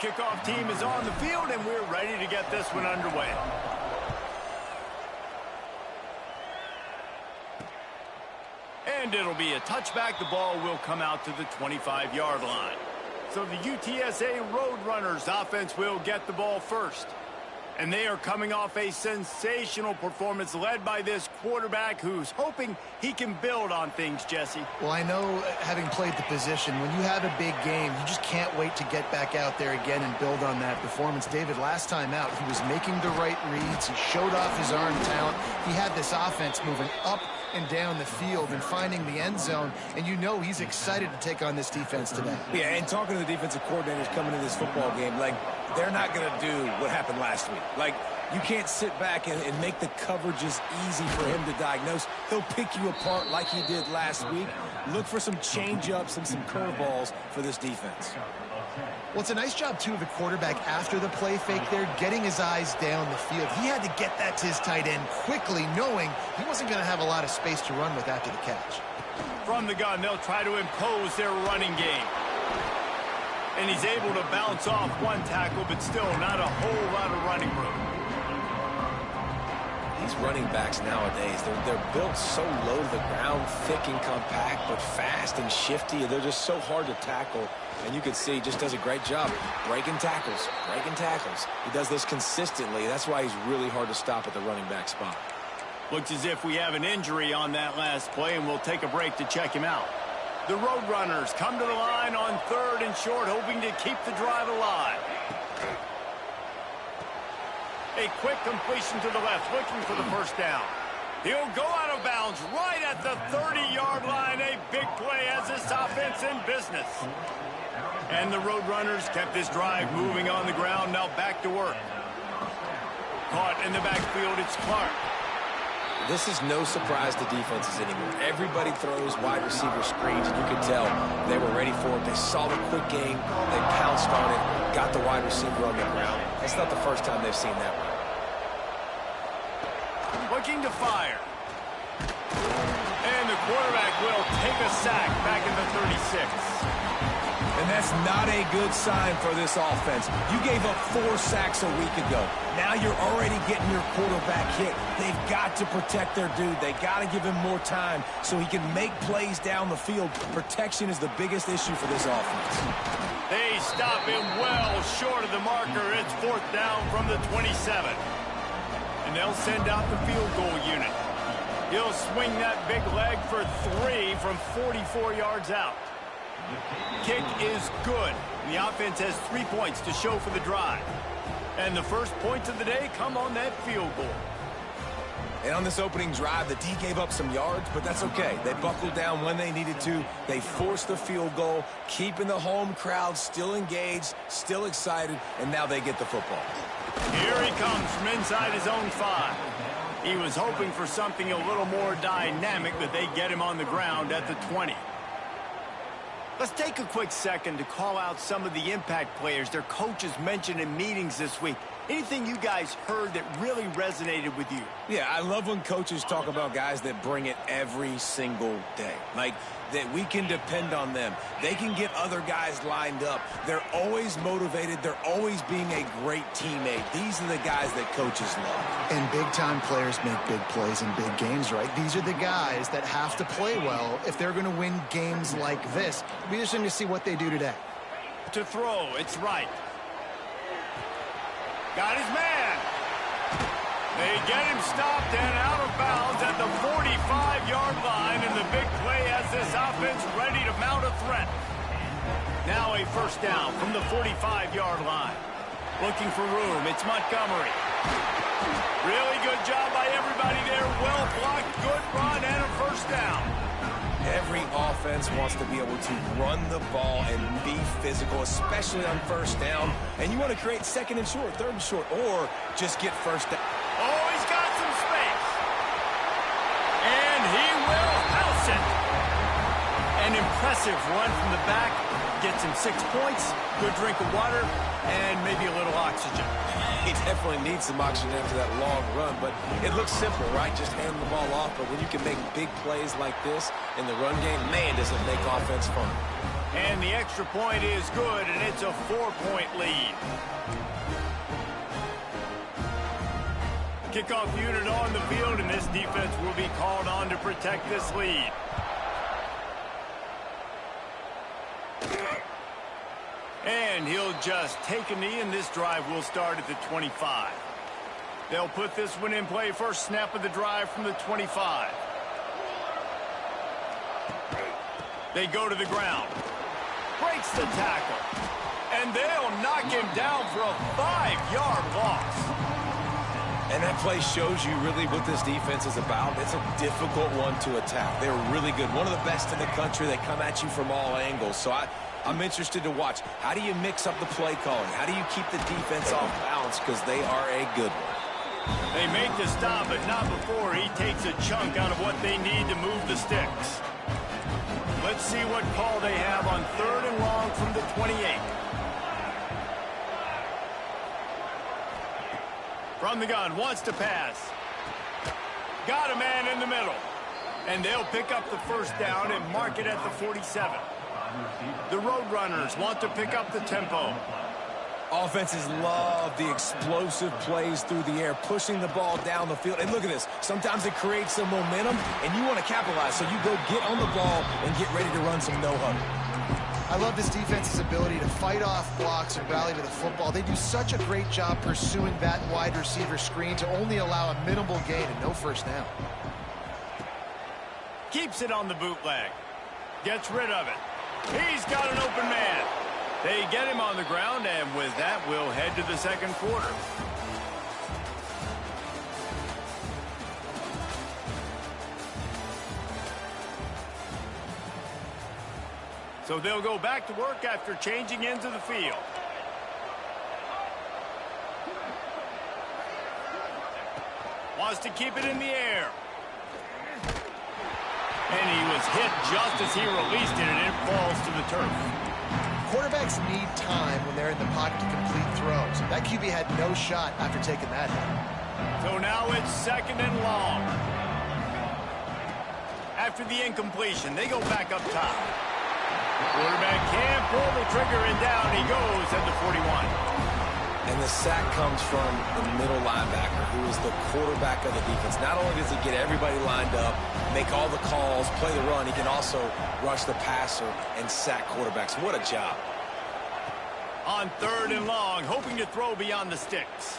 kickoff team is on the field, and we're ready to get this one underway. And it'll be a touchback. The ball will come out to the 25-yard line. So the UTSA Roadrunners offense will get the ball first. And they are coming off a sensational performance led by this quarterback who's hoping he can build on things, Jesse. Well, I know, having played the position, when you have a big game, you just can't wait to get back out there again and build on that performance. David, last time out, he was making the right reads. He showed off his arm talent. He had this offense moving up and down the field and finding the end zone, and you know he's excited to take on this defense today. Yeah, and talking to the defensive coordinators coming into this football game, like, they're not going to do what happened last week. Like, you can't sit back and make the coverages easy for him to diagnose. He'll pick you apart like he did last week. Look for some change-ups and some curveballs for this defense. Well, it's a nice job, too, of the quarterback after the play fake there, getting his eyes down the field. He had to get that to his tight end quickly, knowing he wasn't going to have a lot of space to run with after the catch. From the gun, they'll try to impose their running game. And he's able to bounce off one tackle, but still not a whole lot of running room. These running backs nowadays, they're built so low to the ground, thick and compact, but fast and shifty. They're just so hard to tackle. And you can see he just does a great job breaking tackles, breaking tackles. He does this consistently. That's why he's really hard to stop at the running back spot. Looks as if we have an injury on that last play, and we'll take a break to check him out. The Roadrunners come to the line on 3rd and short, hoping to keep the drive alive. A quick completion to the left, looking for the first down. He'll go out of bounds right at the 30-yard line. A big play as this offense in business. And the Roadrunners kept this drive moving on the ground. Now back to work. Caught in the backfield, it's Clark. This is no surprise to defenses anymore. Everybody throws wide receiver screens, and you can tell they were ready for it. They saw the quick game. They pounced on it, got the wide receiver on the ground. That's not the first time they've seen that one. Looking to fire. And the quarterback will take a sack back in the 36. And that's not a good sign for this offense. You gave up 4 sacks a week ago. Now you're already getting your quarterback hit. They've got to protect their dude. They got to give him more time so he can make plays down the field. Protection is the biggest issue for this offense. They stop him well short of the marker. It's 4th down from the 27. And they'll send out the field goal unit. He'll swing that big leg for 3 from 44 yards out. Kick is good. The offense has 3 points to show for the drive. And the first points of the day come on that field goal. And on this opening drive, the D gave up some yards, but that's okay. They buckled down when they needed to. They forced the field goal, keeping the home crowd still engaged, still excited, and now they get the football. Here he comes from inside his own 5. He was hoping for something a little more dynamic, but they get him on the ground at the 20. Let's take a quick second to call out some of the impact players their coaches mentioned in meetings this week. Anything you guys heard that really resonated with you? Yeah, I love when coaches talk about guys that bring it every single day. Like, that we can depend on them. They can get other guys lined up. They're always motivated. They're always being a great teammate. These are the guys that coaches love. And big-time players make big plays in big games, right? These are the guys that have to play well if they're going to win games like this. We're just going to see what they do today. To throw, it's right. Got his man. They get him stopped and out of bounds at the 45-yard line, and the big play has this offense ready to mount a threat. Now a first down from the 45-yard line. Looking for room, it's Montgomery. Really good job by everybody there. Well blocked, good run, and a first down. Every offense wants to be able to run the ball and be physical, especially on first down. And you want to create 2nd and short, 3rd and short, or just get first down. Oh, he's got some space. And he will house it. An impressive run from the back. Gets him 6 points, good drink of water, and maybe a little oxygen. He definitely needs some oxygen after that long run, but it looks simple, right? Just hand the ball off, but when you can make big plays like this in the run game, man, does it make offense fun. And the extra point is good, and it's a 4-point lead. Kickoff unit on the field, and this defense will be called on to protect this lead. And he'll just take a knee, and this drive will start at the 25. They'll put this one in play. First snap of the drive from the 25. They go to the ground. Breaks the tackle. And they'll knock him down for a 5-yard loss. And that play shows you really what this defense is about. It's a difficult one to attack. They're really good. One of the best in the country. They come at you from all angles. So I'm interested to watch. How do you mix up the play calling? How do you keep the defense off balance? Because they are a good one. They make the stop, but not before he takes a chunk out of what they need to move the sticks. Let's see what call they have on 3rd and long from the 28. From the gun, wants to pass. Got a man in the middle. And they'll pick up the first down and mark it at the 47. The Roadrunners want to pick up the tempo. Offenses love the explosive plays through the air, pushing the ball down the field. And look at this. Sometimes it creates some momentum, and you want to capitalize. So you go get on the ball and get ready to run some no-huddle. I love this defense's ability to fight off blocks and rally to the football. They do such a great job pursuing that wide receiver screen to only allow a minimal gain and no first down. Keeps it on the bootleg. Gets rid of it. He's got an open man. They get him on the ground, and with that, we'll head to the second quarter. So they'll go back to work after changing into the field. Wants to keep it in the air. And he was hit just as he released it, and it falls to the turf. Quarterbacks need time when they're in the pocket to complete throws. That QB had no shot after taking that hit. So now it's 2nd and long. After the incompletion, they go back up top. Quarterback can't pull the trigger, and down he goes at the 41. And the sack comes from the middle linebacker, who is the quarterback of the defense. Not only does he get everybody lined up, make all the calls, play the run, he can also rush the passer and sack quarterbacks. What a job. On 3rd and long, hoping to throw beyond the sticks.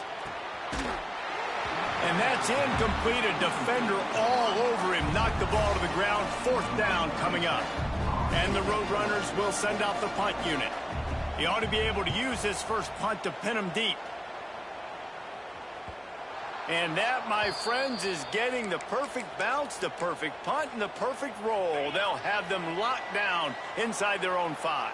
And that's incomplete. A defender all over him. Knocked the ball to the ground. 4th down coming up. And the Roadrunners will send out the punt unit. He ought to be able to use his first punt to pin him deep. And that, my friends, is getting the perfect bounce, the perfect punt, and the perfect roll. They'll have them locked down inside their own 5.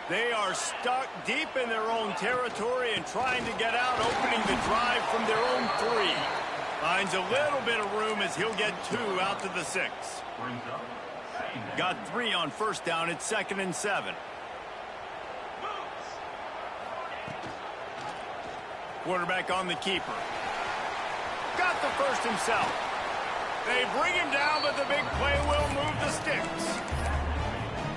They are stuck deep in their own territory and trying to get out, opening the drive from their own 3. Finds a little bit of room as he'll get 2 out to the 6. Got 3 on first down. It's 2nd and 7. Quarterback on the keeper. Got the first himself. They bring him down, but the big play will move the sticks.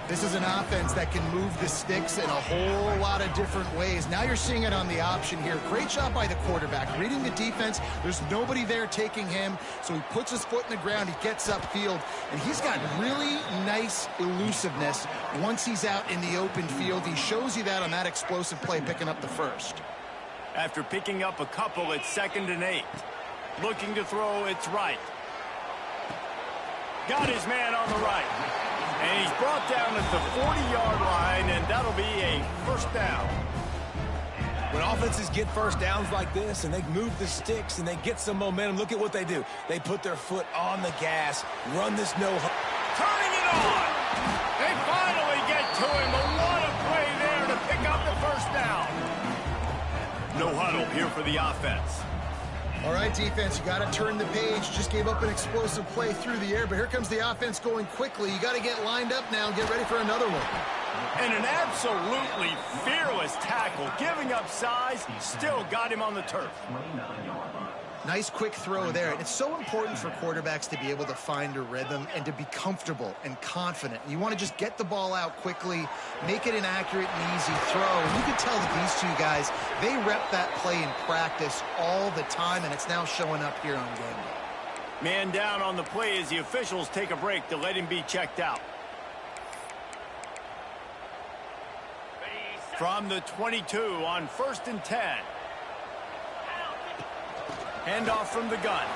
This is an offense that can move the sticks in a whole lot of different ways. Now you're seeing it on the option here. Great job by the quarterback. Reading the defense, there's nobody there taking him, so he puts his foot in the ground, he gets upfield, and he's got really nice elusiveness once he's out in the open field. He shows you that on that explosive play, picking up the first. After picking up a couple, it's 2nd and 8. Looking to throw, it's right. Got his man on the right. And he's brought down at the 40-yard line, and that'll be a first down. When offenses get first downs like this and they move the sticks and they get some momentum, look at what they do. They put their foot on the gas, run this no-huddle. Turning it on. They finally get to him, but what a play there to pick up the first down. No huddle here for the offense. All right, defense, you got to turn the page. Just gave up an explosive play through the air, but here comes the offense going quickly. You got to get lined up now and get ready for another one. And an absolutely fearless tackle, giving up size, still got him on the turf. Nice quick throw there. And it's so important for quarterbacks to be able to find a rhythm and to be comfortable and confident. You want to just get the ball out quickly, make it an accurate and easy throw. And you can tell that these two guys, they rep that play in practice all the time, and it's now showing up here on game day. Man down on the play as the officials take a break to let him be checked out. From the 22 on 1st and 10. Handoff from the gun.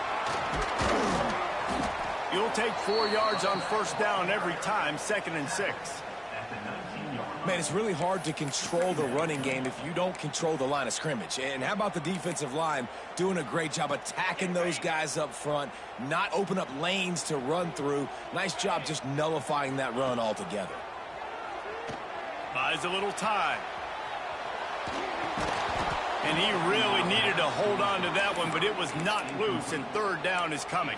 You'll take 4 yards on 1st down every time, 2nd and 6. Man, it's really hard to control the running game if you don't control the line of scrimmage. And how about the defensive line doing a great job attacking those guys up front, not open up lanes to run through. Nice job just nullifying that run altogether. Buys a little time. And he really needed to hold on to that one, but it was not loose, and 3rd down is coming.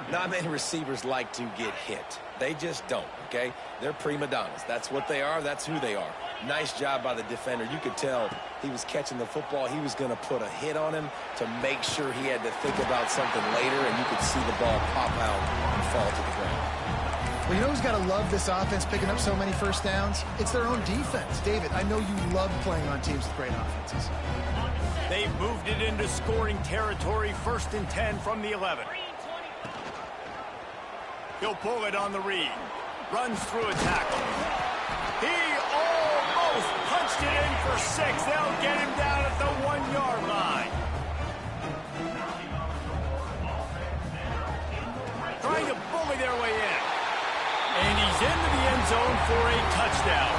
Not many receivers like to get hit. They just don't, okay? They're prima donnas. That's what they are. That's who they are. Nice job by the defender. You could tell he was catching the football. He was going to put a hit on him to make sure he had to think about something later, and you could see the ball pop out and fall to the ground. Well, you know who's got to love this offense picking up so many 1st downs? It's their own defense. David, I know you love playing on teams with great offenses. They've moved it into scoring territory, 1st and 10 from the 11. He'll pull it on the read. Runs through a tackle. He almost punched it in for 6. They'll get him down at the 1-yard line. Trying to bully their way in. And he's into the end zone for a touchdown.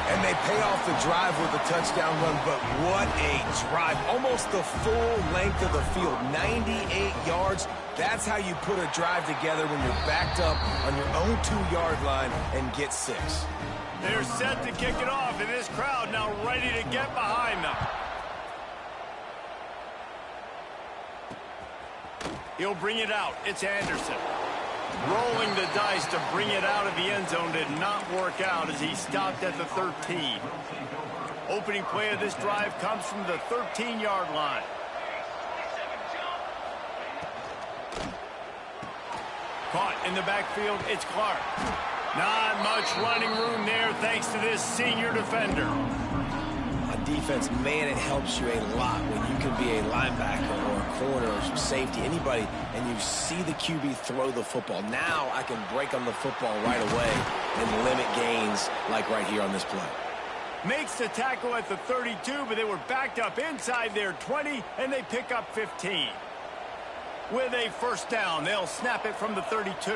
And they pay off the drive with a touchdown run, but what a drive. Almost the full length of the field, 98 yards. That's how you put a drive together when you're backed up on your own 2-yard line and get 6. They're set to kick it off, and this crowd now ready to get behind them. He'll bring it out. It's Anderson. Rolling the dice to bring it out of the end zone did not work out as he stopped at the 13. Opening play of this drive comes from the 13-yard line. Caught in the backfield, it's Clark. Not much running room there thanks to this senior defender. On defense, man, it helps you a lot when you can be a linebacker or a corner or safety, anybody, and you see the QB throw the football. Now I can break on the football right away and limit gains like right here on this play. Makes the tackle at the 32, but they were backed up inside their 20, and they pick up 15. With a 1st down, they'll snap it from the 32.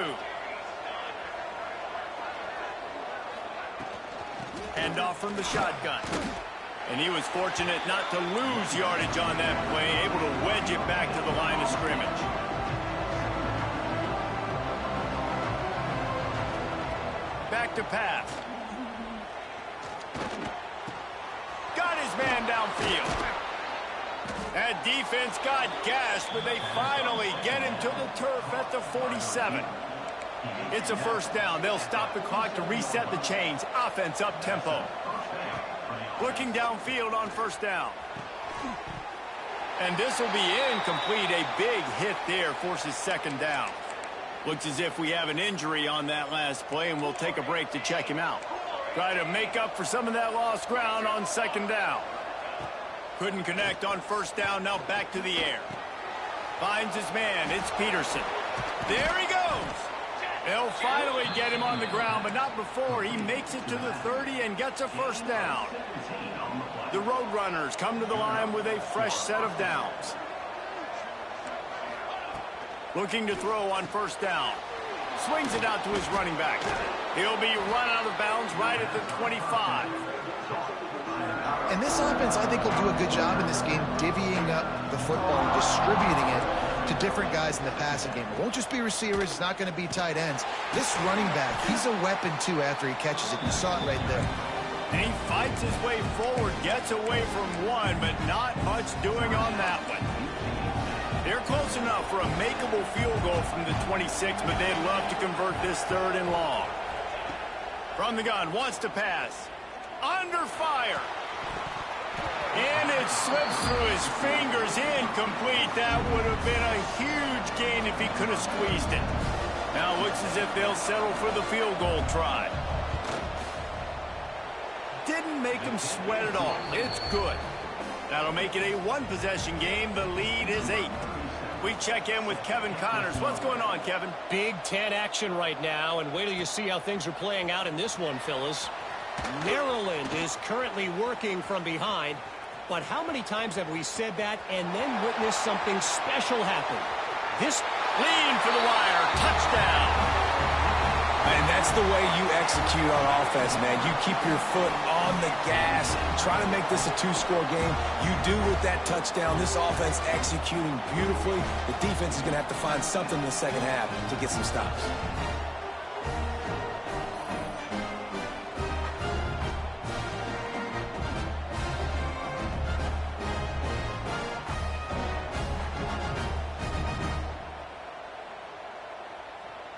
Handoff from the shotgun. And he was fortunate not to lose yardage on that play, able to wedge it back to the line of scrimmage. Back to pass. Got his man downfield. That defense got gashed, but they finally get him to the turf at the 47. It's a 1st down. They'll stop the clock to reset the chains. Offense up tempo. Looking downfield on 1st down. And this will be incomplete. A big hit there forces 2nd down. Looks as if we have an injury on that last play, and we'll take a break to check him out. Try to make up for some of that lost ground on 2nd down. Couldn't connect on 1st down. Now back to the air. Finds his man. It's Peterson. There he goes. They'll finally get him on the ground, but not before he makes it to the 30 and gets a 1st down. The Roadrunners come to the line with a fresh set of downs. Looking to throw on 1st down. Swings it out to his running back. He'll be run out of bounds right at the 25. And this offense, I think, will do a good job in this game divvying up the football and distributing it to different guys in the passing game. It won't just be receivers. It's not going to be tight ends. This running back, he's a weapon, too, after he catches it. You saw it right there. And he fights his way forward, gets away from one, but not much doing on that one. They're close enough for a makeable field goal from the 26, but they'd love to convert this 3rd and long. From the gun, wants to pass. Under fire. And it's it slips through his fingers, incomplete. That would have been a huge gain if he could have squeezed it. Now it looks as if they'll settle for the field goal try. Didn't make him sweat at all. It's good. That'll make it a one-possession game. The lead is 8. We check in with Kevin Connors. What's going on, Kevin? Big Ten action right now, and wait till you see how things are playing out in this one, fellas. Maryland is currently working from behind, but how many times have we said that and then witnessed something special happen? This lean for the wire. Touchdown. And that's the way you execute on offense, man. You keep your foot on the gas, try to make this a 2-score game. You do with that touchdown. This offense executing beautifully. The defense is going to have to find something in the second half to get some stops.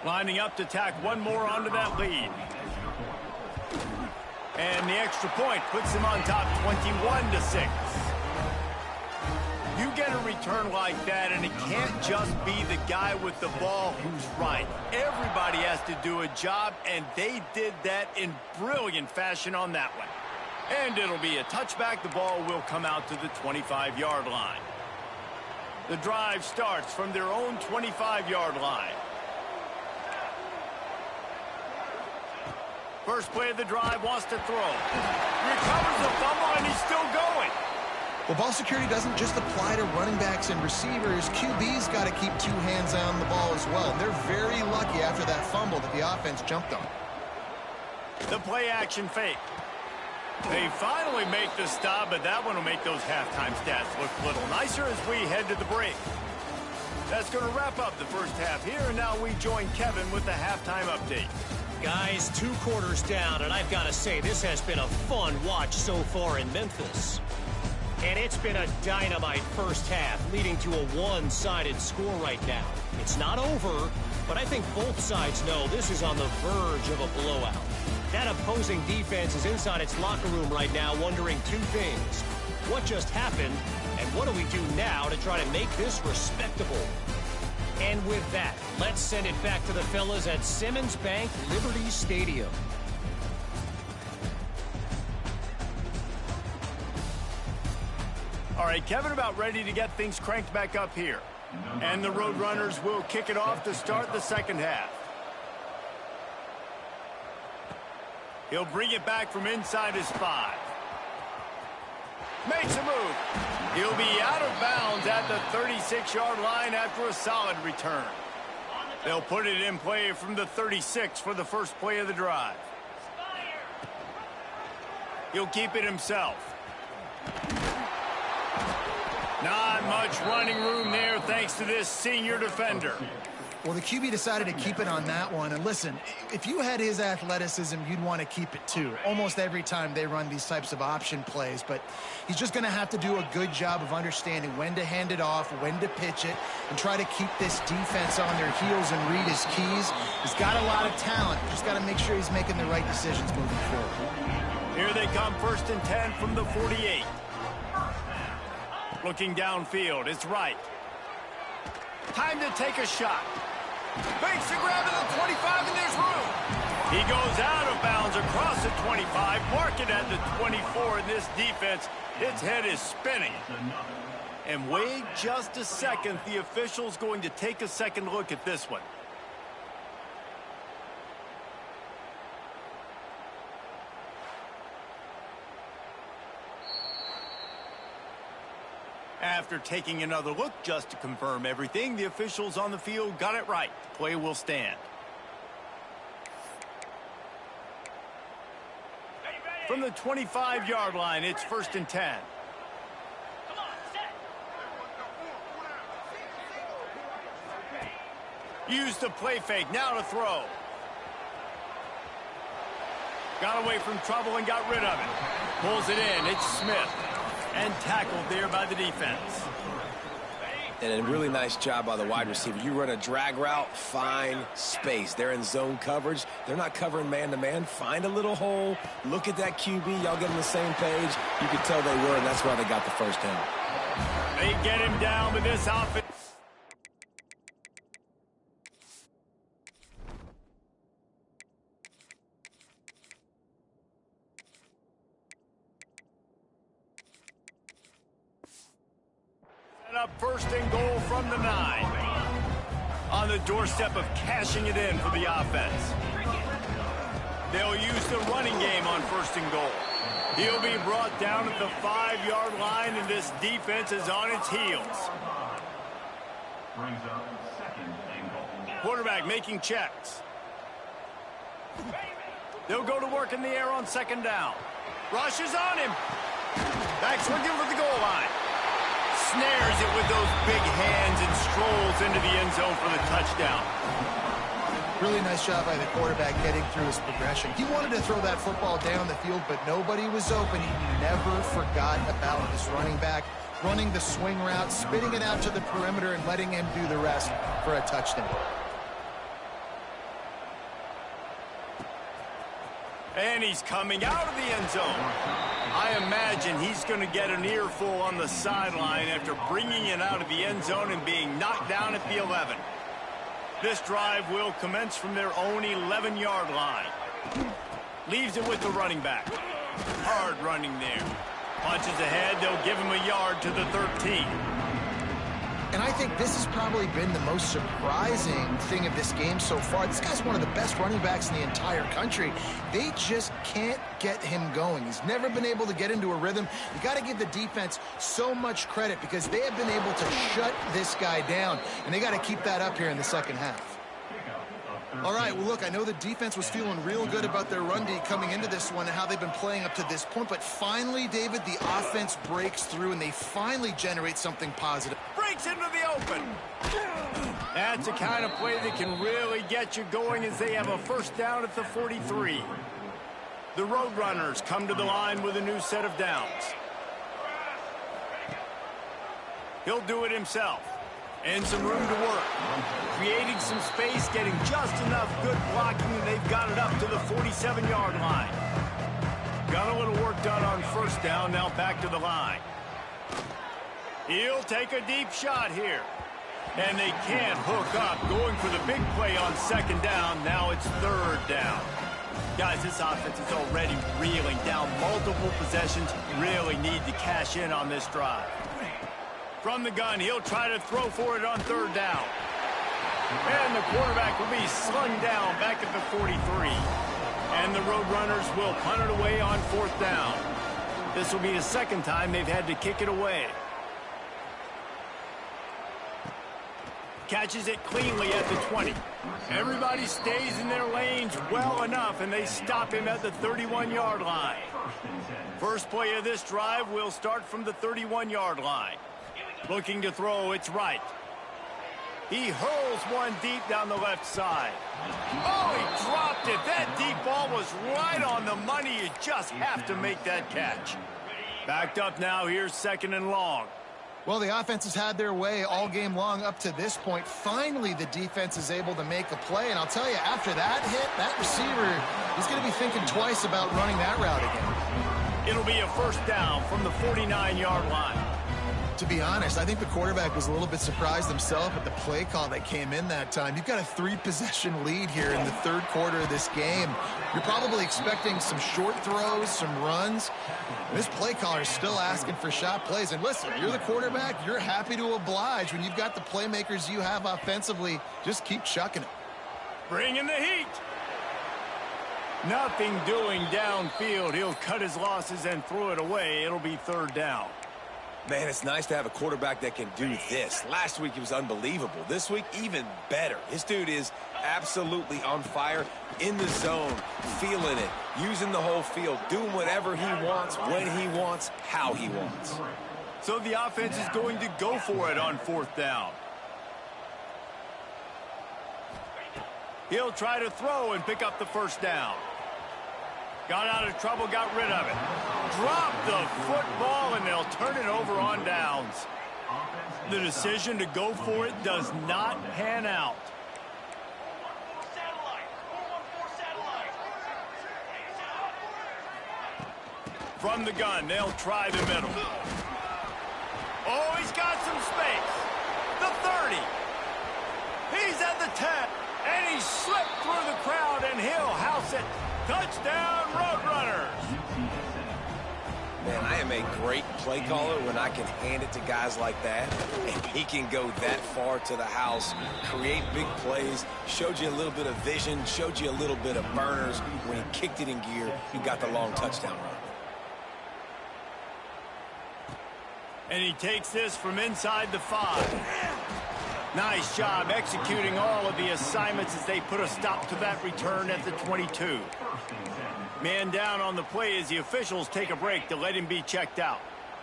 Lining up to tack one more onto that lead. And the extra point puts them on top 21-6. You get a return like that, and it can't just be the guy with the ball who's right. Everybody has to do a job, and they did that in brilliant fashion on that one. And it'll be a touchback. The ball will come out to the 25-yard line. The drive starts from their own 25-yard line. First play of the drive, wants to throw. Recovers the fumble, and he's still going. Well, ball security doesn't just apply to running backs and receivers. QB's got to keep 2 hands on the ball as well. And they're very lucky after that fumble that the offense jumped on. The play action fake. They finally make the stop, but that one will make those halftime stats look a little nicer as we head to the break. That's going to wrap up the first half here, and now we join Kevin with the halftime update. Guys, 2 quarters down, and I've got to say, this has been a fun watch so far in Memphis. And it's been a dynamite first half, leading to a one-sided score right now. It's not over, but I think both sides know this is on the verge of a blowout. That opposing defense is inside its locker room right now wondering 2 things. What just happened, and what do we do now to try to make this respectable? And with that, let's send it back to the fellas at Simmons Bank Liberty Stadium. All right, Kevin, about ready to get things cranked back up here. And the Roadrunners will kick it off to start the second half. He'll bring it back from inside his 5. Makes a move. He'll be out of bounds at the 36-yard line after a solid return. They'll put it in play from the 36 for the first play of the drive. He'll keep it himself. Not much running room there thanks to this senior defender. Well, the QB decided to keep it on that one. And listen, if you had his athleticism, you'd want to keep it too. Almost every time they run these types of option plays. But he's just going to have to do a good job of understanding when to hand it off, when to pitch it, and try to keep this defense on their heels and read his keys. He's got a lot of talent. Just got to make sure he's making the right decisions moving forward. Here they come, 1st and 10 from the 48. Looking downfield, it's right. Time to take a shot. Makes the grab to the 25, and there's room. He goes out of bounds across the 25, mark it at the 24, and this defense, its head is spinning. And wait just a second, the official's going to take a second look at this one. After taking another look just to confirm everything, the officials on the field got it right. The play will stand. From the 25-yard line, it's 1st and 10. Use the play fake, now to throw. Got away from trouble and got rid of it. Pulls it in, it's Smith. And tackled there by the defense. And a really nice job by the wide receiver. You run a drag route, find space. They're in zone coverage. They're not covering man-to-man. Find a little hole. Look at that QB. Y'all get on the same page. You could tell they were, and that's why they got the first down. They get him down with this offense. Up first and goal from the 9. On the doorstep of cashing it in for the offense. They'll use the running game on first and goal. He'll be brought down at the 5-yard line, and this defense is on its heels. Quarterback making checks. They'll go to work in the air on second down. Rush is on him. Back swinging for the goal line. Snares it with those big hands and strolls into the end zone for the touchdown. Really nice job by the quarterback getting through his progression. He wanted to throw that football down the field, but nobody was open. He never forgot about his running back, running the swing route, spitting it out to the perimeter, and letting him do the rest for a touchdown. And he's coming out of the end zone. I imagine he's going to get an earful on the sideline after bringing it out of the end zone and being knocked down at the 11. This drive will commence from their own 11-yard line. Leaves it with the running back. Hard running there. Punches ahead, they'll give him a yard to the 13. And I think this has probably been the most surprising thing of this game so far. This guy's one of the best running backs in the entire country. They just can't get him going. He's never been able to get into a rhythm. You got to give the defense so much credit because they have been able to shut this guy down, and they got to keep that up here in the second half. All right, well, look, I know the defense was feeling real good about their run D coming into this one and how they've been playing up to this point, but finally, David, the offense breaks through and they finally generate something positive. Breaks into the open. That's the kind of play that can really get you going as they have a first down at the 43. The Roadrunners come to the line with a new set of downs. He'll do it himself. And some room to work. Creating some space, getting just enough good blocking, and they've got it up to the 47-yard line. Got a little work done on first down, now back to the line. He'll take a deep shot here. And they can't hook up, going for the big play on second down. Now it's third down. Guys, this offense is already reeling down multiple possessions. Really need to cash in on this drive. From the gun, he'll try to throw for it on third down. And the quarterback will be slung down back at the 43. And the Roadrunners will punt it away on fourth down. This will be the second time they've had to kick it away. Catches it cleanly at the 20. Everybody stays in their lanes well enough, and they stop him at the 31-yard line. First play of this drive will start from the 31-yard line. Looking to throw, it's right. He hurls one deep down the left side. Oh, he dropped it. That deep ball was right on the money. You just have to make that catch. Backed up now, here's second and long. Well, the offense has had their way all game long up to this point. Finally, the defense is able to make a play. And I'll tell you, after that hit, that receiver is going to be thinking twice about running that route again. It'll be a first down from the 49-yard line. To be honest, I think the quarterback was a little bit surprised himself at the play call that came in that time. You've got a 3-possession lead here in the third quarter of this game. You're probably expecting some short throws, some runs. This play caller is still asking for shot plays. And listen, you're the quarterback. You're happy to oblige. When you've got the playmakers you have offensively, just keep chucking it. Bringing the heat. Nothing doing downfield. He'll cut his losses and throw it away. It'll be third down. Man, it's nice to have a quarterback that can do this. Last week, he was unbelievable. This week, even better. This dude is absolutely on fire, in the zone, feeling it, using the whole field, doing whatever he wants, when he wants, how he wants. So the offense is going to go for it on fourth down. He'll try to throw and pick up the first down. Got out of trouble, got rid of it. Dropped the football, and they'll turn it over on downs. The decision to go for it does not pan out. From the gun, they'll try the middle. Oh, he's got some space. The 30. He's at the 10. And he slipped through the crowd, and he'll house it. Touchdown, Roadrunners. Man, I am a great play caller when I can hand it to guys like that. And he can go that far to the house, create big plays, showed you a little bit of vision, showed you a little bit of burners. When he kicked it in gear, he got the long touchdown run. And he takes this from inside the 5. Nice job executing all of the assignments as they put a stop to that return at the 22. Man down on the play as the officials take a break to let him be checked out.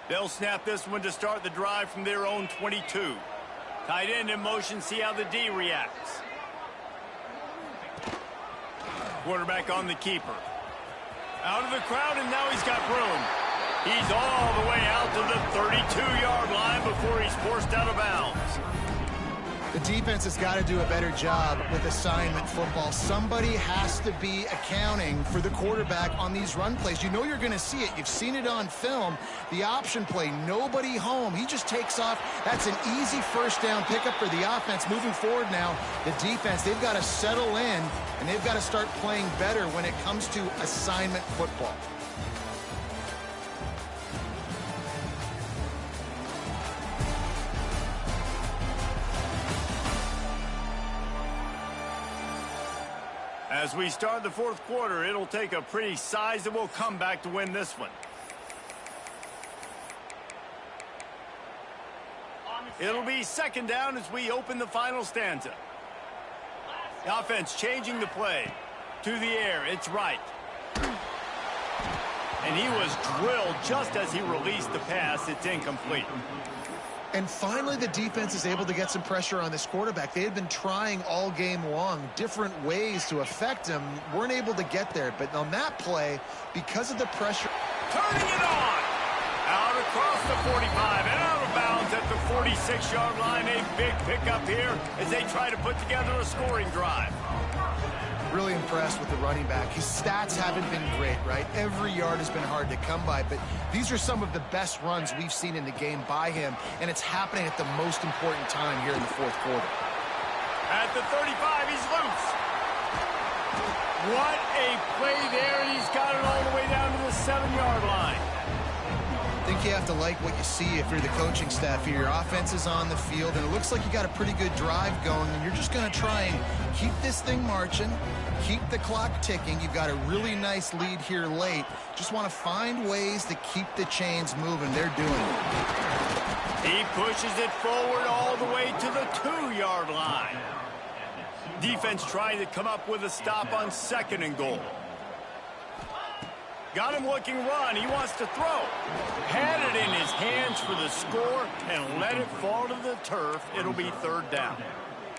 They'll snap this one to start the drive from their own 22. Tight end in motion, see how the D reacts. Quarterback on the keeper. Out of the crowd, and now he's got room. He's all the way out to the 32-yard line before he's forced out of bounds. The defense has got to do a better job with assignment football. Somebody has to be accounting for the quarterback on these run plays. You know you're going to see it. You've seen it on film. The option play, nobody home. He just takes off. That's an easy first down pickup for the offense. Moving forward now, the defense, they've got to settle in, and they've got to start playing better when it comes to assignment football. As we start the fourth quarter, it'll take a pretty sizable comeback to win this one. It'll be second down as we open the final stanza. The offense changing the play. To the air, it's right. And he was drilled just as he released the pass. It's incomplete. And finally, the defense is able to get some pressure on this quarterback. They had been trying all game long different ways to affect him. Weren't able to get there. But on that play, because of the pressure... Turning it on! Out across the 45 and out of bounds at the 46-yard line. A big pickup here as they try to put together a scoring drive. Really impressed with the running back. His stats haven't been great, right? Every yard has been hard to come by, but these are some of the best runs we've seen in the game by him, and it's happening at the most important time here in the fourth quarter. At the 35, he's loose. What a play there, and he's got it all the way down to the 7-yard line. I think you have to like what you see if you're the coaching staff here. Your offense is on the field, and it looks like you got a pretty good drive going, and you're just going to try and keep this thing marching, keep the clock ticking. You've got a really nice lead here late. Just want to find ways to keep the chains moving. They're doing it. He pushes it forward all the way to the 2-yard line. Defense trying to come up with a stop on 2nd and goal. Got him looking run. He wants to throw. Had it in his hands for the score and let it fall to the turf. It'll be 3rd down.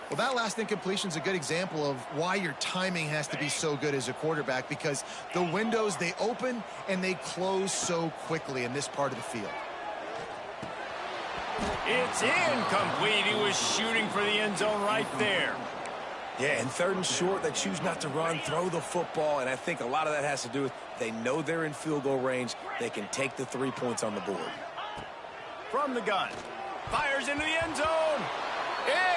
Well, that last incompletion is a good example of why your timing has to be so good as a quarterback, because the windows, they open and they close so quickly in this part of the field. It's incomplete. He was shooting for the end zone right there. Yeah, and 3rd and short, they choose not to run, throw the football, and I think a lot of that has to do with they know they're in field goal range. They can take the 3 points on the board. From the gun. Fires into the end zone.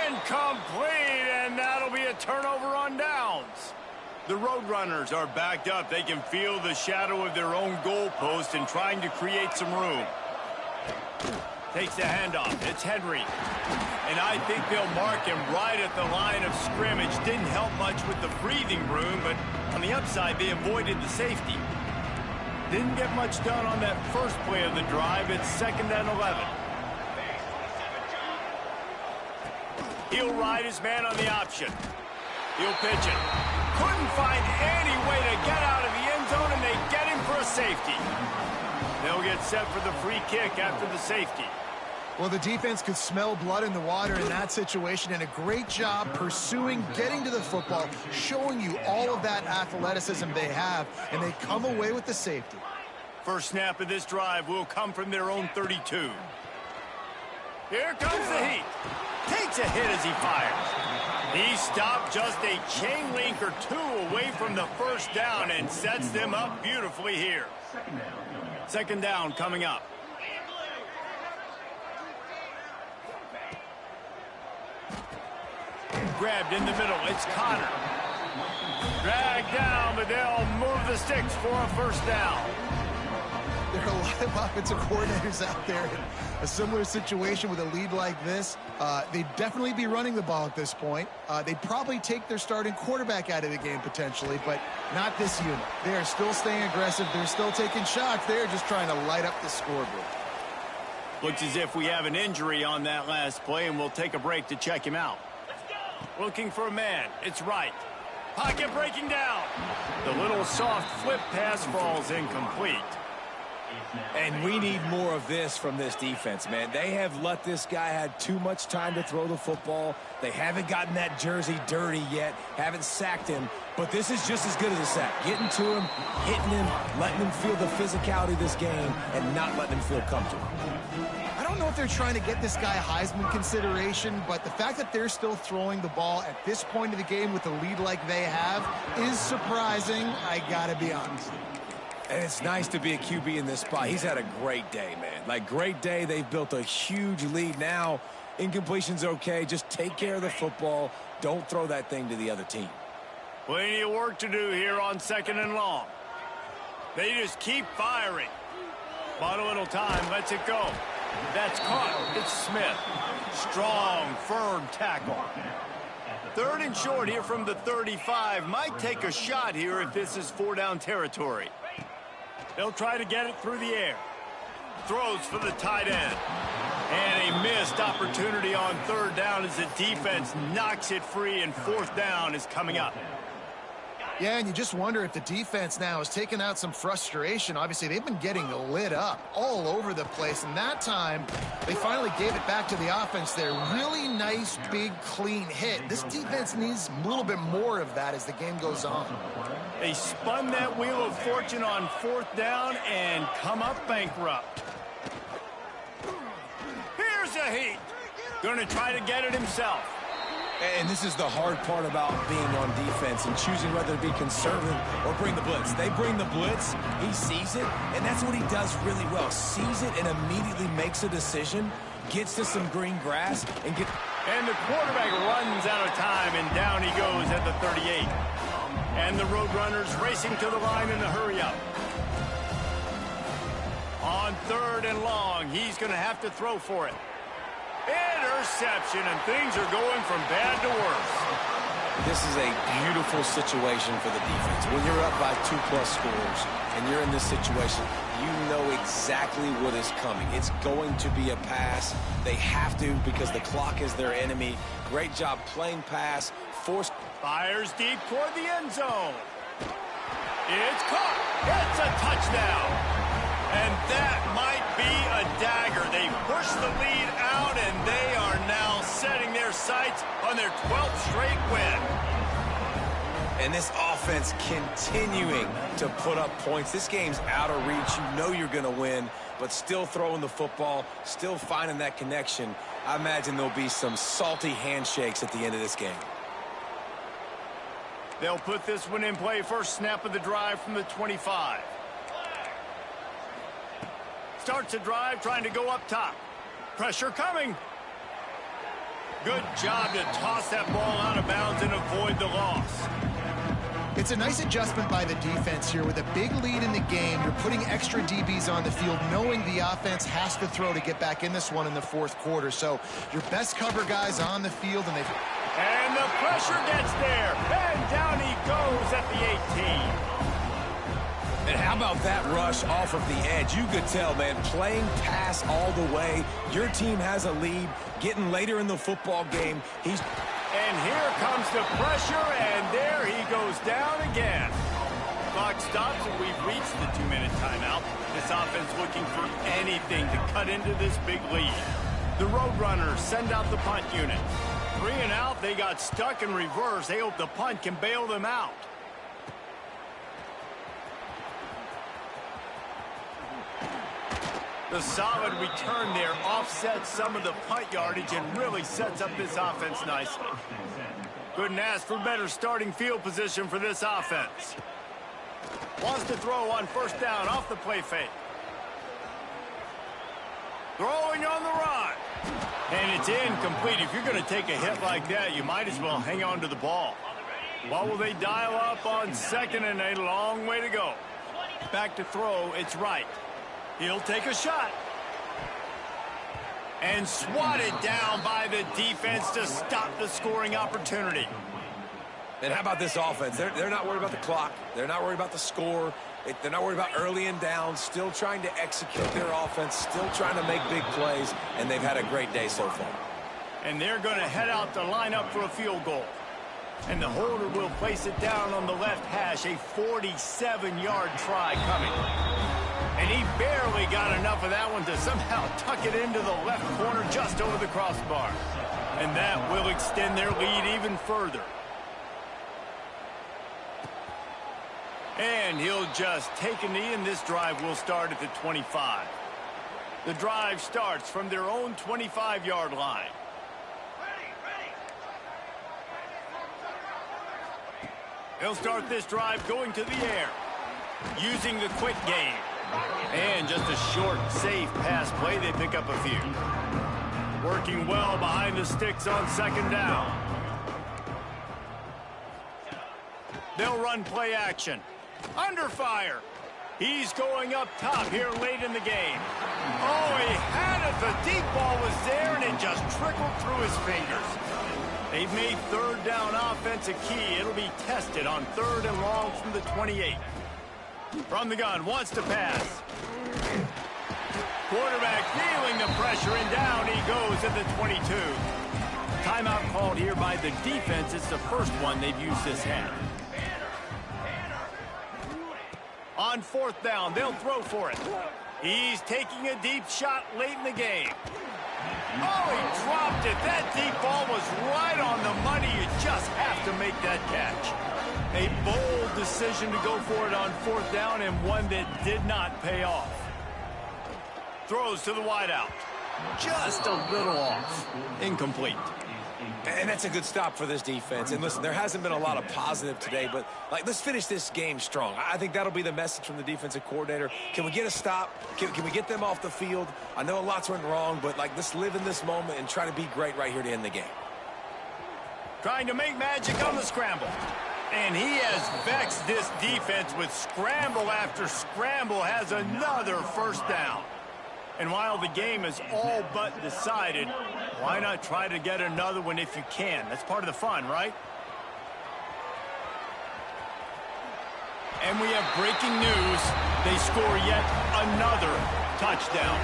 Incomplete, and that'll be a turnover on downs. The Roadrunners are backed up. They can feel the shadow of their own goalpost and trying to create some room. Takes the handoff. It's Henry. And I think they'll mark him right at the line of scrimmage. Didn't help much with the breathing room, but on the upside, they avoided the safety. Didn't get much done on that first play of the drive. It's 2nd and 11. He'll ride his man on the option. He'll pitch it. Couldn't find any way to get out of the end zone, and they get him for a safety. They'll get set for the free kick after the safety. Well, the defense could smell blood in the water in that situation, and a great job pursuing, getting to the football, showing you all of that athleticism they have, and they come away with the safety. First snap of this drive will come from their own 32. Here comes the heat. Takes a hit as he fires. He stopped just a chain link or two away from the first down and sets them up beautifully here. Second down coming up. Grabbed in the middle. It's Connor. Dragged down, but they'll move the sticks for a first down. There are a lot of offensive coordinators out there in a similar situation with a lead like this. They'd definitely be running the ball at this point. They'd probably take their starting quarterback out of the game potentially, but not this unit. They are still staying aggressive. They're still taking shots. They're just trying to light up the scoreboard. Looks as if we have an injury on that last play, and we'll take a break to check him out. Looking for a man. It's right. Pocket breaking down. The little soft flip pass falls incomplete. And we need more of this from this defense, man. They have let this guy have too much time to throw the football. They haven't gotten that jersey dirty yet, haven't sacked him. But this is just as good as a sack. Getting to him, hitting him, letting him feel the physicality of this game, and not letting him feel comfortable. I don't know if they're trying to get this guy Heisman consideration, but the fact that they're still throwing the ball at this point of the game with a lead like they have is surprising, I gotta be honest. And it's nice to be a QB in this spot. He's had a great day, man. Like, great day. They've built a huge lead now. Incompletion's okay. Just take care of the football. Don't throw that thing to the other team. Plenty of work to do here on second and long. They just keep firing. Bought a little time. Lets it go. That's caught. It's Smith. Strong, firm tackle. Third and short here from the 35. Might take a shot here if this is four-down territory. They'll try to get it through the air. Throws for the tight end. And a missed opportunity on third down as the defense knocks it free, and fourth down is coming up. Yeah, and you just wonder if the defense now has taken out some frustration. Obviously, they've been getting lit up all over the place, and that time they finally gave it back to the offense there. Really nice, big, clean hit. This defense needs a little bit more of that as the game goes on. They spun that wheel of fortune on fourth down and come up bankrupt. Here's a heat. Going to try to get it himself. And this is the hard part about being on defense and choosing whether to be conservative or bring the blitz. They bring the blitz, he sees it, and that's what he does really well. Sees it and immediately makes a decision, gets to some green grass, and And the quarterback runs out of time, and down he goes at the 38. And the Roadrunners racing to the line in a hurry-up. On third and long, he's going to have to throw for it. Interception, and things are going from bad to worse. This is a beautiful situation for the defense. When you're up by 2+ scores and you're in this situation, you know exactly what is coming. It's going to be a pass. They have to because the clock is their enemy. Great job playing pass. Fires deep toward the end zone. It's caught. It's a touchdown. And that might be a dagger. They push the lead out, and they are now setting their sights on their 12th straight win. And this offense continuing to put up points. This game's out of reach. You know you're going to win, but still throwing the football, still finding that connection. I imagine there'll be some salty handshakes at the end of this game. They'll put this one in play. First snap of the drive from the 25. Starts a drive trying to go up top. Pressure coming. Good job to toss that ball out of bounds and avoid the loss. It's a nice adjustment by the defense here. With a big lead in the game, you're putting extra DBs on the field, knowing the offense has to throw to get back in this one in the fourth quarter. So your best cover guys on the field, and And the pressure gets there. And down he goes at the 18. And how about that rush off of the edge? You could tell, man, playing pass all the way. Your team has a lead. Getting later in the football game, And here comes the pressure, and there he goes down again. Clock stops, and we've reached the 2-minute timeout. This offense looking for anything to cut into this big lead. The Roadrunners send out the punt unit. 3 and out, they got stuck in reverse. They hope the punt can bail them out. The solid return there offsets some of the punt yardage and really sets up this offense nicely. Couldn't ask for better starting field position for this offense. Wants to throw on first down off the play fake. Throwing on the run. And it's incomplete. If you're going to take a hit like that, you might as well hang on to the ball. What will they dial up on second and a long way to go? Back to throw, it's right. He'll take a shot. And swatted down by the defense to stop the scoring opportunity. And how about this offense? They're not worried about the clock. They're not worried about the score. They're not worried about early and down. Still trying to execute their offense. Still trying to make big plays. And they've had a great day so far. And they're going to head out to line up for a field goal. And the holder will place it down on the left hash. A 47-yard try coming. And he barely got enough of that one to somehow tuck it into the left corner just over the crossbar. And that will extend their lead even further. And he'll just take a knee, and this drive will start at the 25. The drive starts from their own 25-yard line. They'll start this drive going to the air, using the quick game. And just a short, safe pass play. They pick up a few. Working well behind the sticks on second down. They'll run play action. Under fire. He's going up top here late in the game. Oh, he had it. The deep ball was there, and it just trickled through his fingers. They've made third down offense a key. It'll be tested on third and long from the 28. From the gun, wants to pass. Quarterback feeling the pressure, and down he goes at the 22. Timeout called here by the defense. It's the first one they've used this half. On fourth down, they'll throw for it. He's taking a deep shot late in the game. Oh, he dropped it. That deep ball was right on the money. You just have to make that catch. A bold decision to go for it on fourth down, and one that did not pay off. Throws to the wideout. Just a little off. Incomplete. And that's a good stop for this defense. And listen, there hasn't been a lot of positive today, but let's finish this game strong. I think that'll be the message from the defensive coordinator. Can we get a stop? Can we get them off the field? I know a lot's went wrong, but let's live in this moment and try to be great right here to end the game. Trying to make magic on the scramble. And he has vexed this defense with scramble after scramble, has another first down. And while the game is all but decided, why not try to get another one if you can? That's part of the fun, right? And we have breaking news. They score yet another touchdown.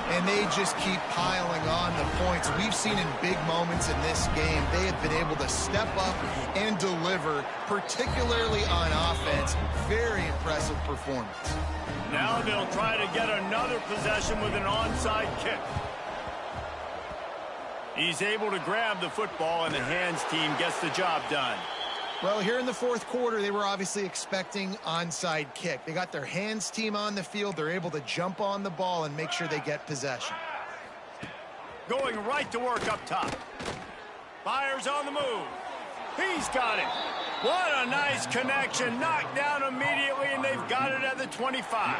And they just keep piling on the points. We've seen in big moments in this game, they have been able to step up and deliver, particularly on offense. Very impressive performance. Now they'll try to get another possession with an onside kick. He's able to grab the football, and the hands team gets the job done. Well, here in the fourth quarter, they were obviously expecting onside kick. They got their hands team on the field. They're able to jump on the ball and make sure they get possession. Going right to work up top. Fires on the move. He's got it. What a nice connection. Knocked down immediately, and they've got it at the 25.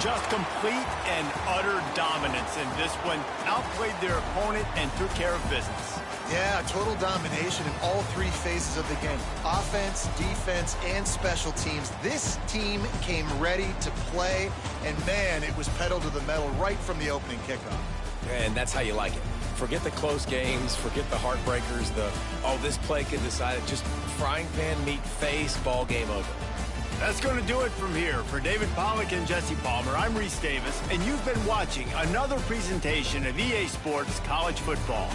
Just complete and utter dominance in this one. Outplayed their opponent and took care of business. Yeah, total domination in all three phases of the game. Offense, defense, and special teams. This team came ready to play, and man, it was pedal to the metal right from the opening kickoff. And that's how you like it. Forget the close games, forget the heartbreakers, this play could decide it. Just frying pan meet face, ball game over. That's going to do it from here. For David Pollack and Jesse Palmer, I'm Reese Davis, and you've been watching another presentation of EA Sports College Football.